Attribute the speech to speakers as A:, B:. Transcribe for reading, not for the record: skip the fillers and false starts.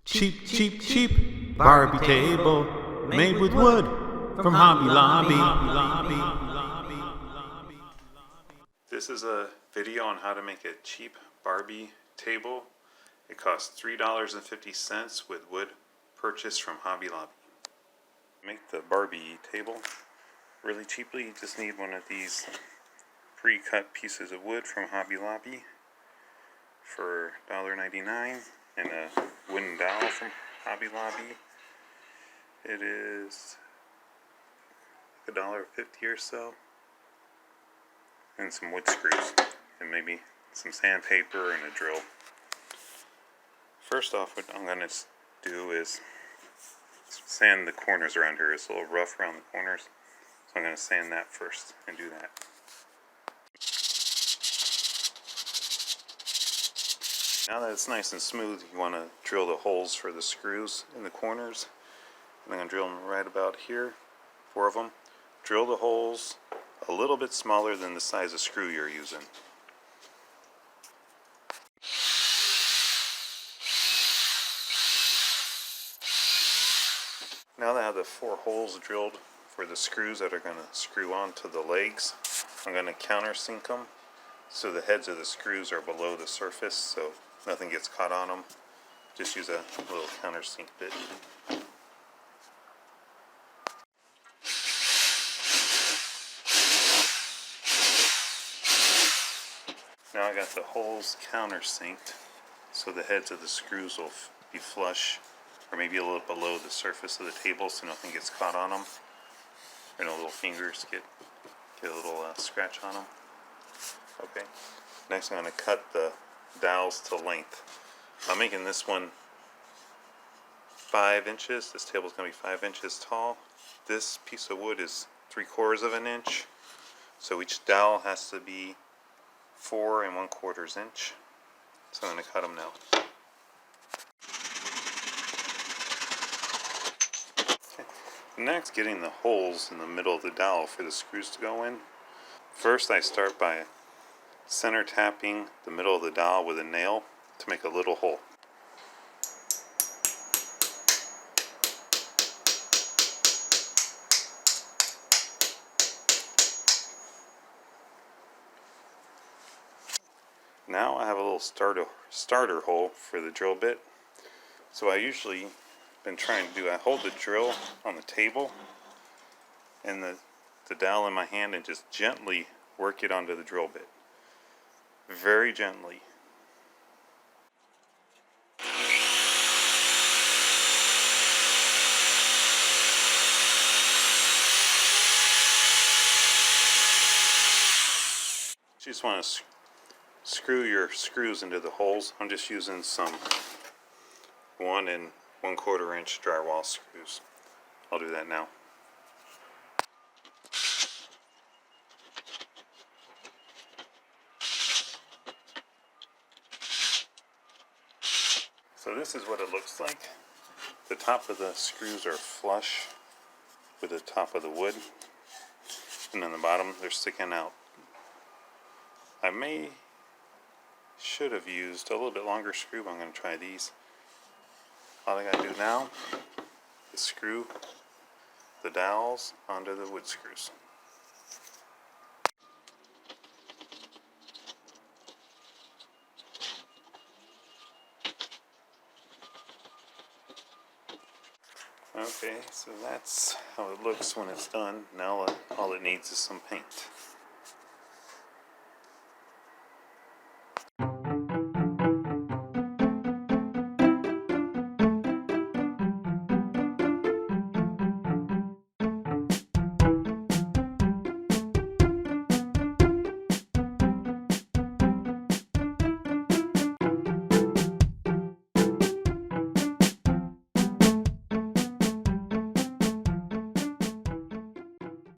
A: Cheap, cheap, cheap Barbie table made with wood from Hobby Lobby. This is a video on how to make a cheap Barbie table. It costs $3.50 with wood purchased from Hobby Lobby. Make the Barbie table really cheaply. You just need one of these pre-cut pieces of wood from Hobby Lobby for $1.99 and a wooden dowel from Hobby Lobby. It is $1.50 or so, and some wood screws, and maybe some sandpaper and a drill. First off, what I'm going to do is sand the corners around here. It's a little rough around the corners, so I'm going to sand that first and do that. Now that it's nice and smooth, you want to drill the holes for the screws in the corners. And I'm going to drill them right about here, 4 of them. Drill the holes a little bit smaller than the size of screw you're using. Now that I have the 4 holes drilled for the screws that are going to screw onto the legs, I'm going to countersink them so the heads of the screws are below the surface so nothing gets caught on them. Just use a little countersink bit. Now I got the holes countersinked so the heads of the screws will be flush, or maybe a little below the surface of the table so nothing gets caught on them. Or no little fingers get a little scratch on them. Okay. Next I'm going to cut the dowels to length. I'm making this one 5 inches. This table is going to be 5 inches tall. This piece of wood is 3/4 of an inch. So each dowel has to be 4 1/4 inch. So I'm going to cut them now. Okay. Next, getting the holes in the middle of the dowel for the screws to go in. First, I start by center tapping the middle of the dowel with a nail to make a little hole. Now I have a little starter hole for the drill bit. So I usually been trying to do, I hold the drill on the table and the dowel in my hand and just gently work it onto the drill bit. Very gently. You just want to screw your screws into the holes. I'm just using some 1 1/4 inch drywall screws. I'll do that now. So this is what it looks like. The top of the screws are flush with the top of the wood, and then the bottom they're sticking out. I should have used a little bit longer screw, but I'm going to try these. All I got to do now is screw the dowels onto the wood screws. Okay, so that's how it looks when it's done. Now all it needs is some paint.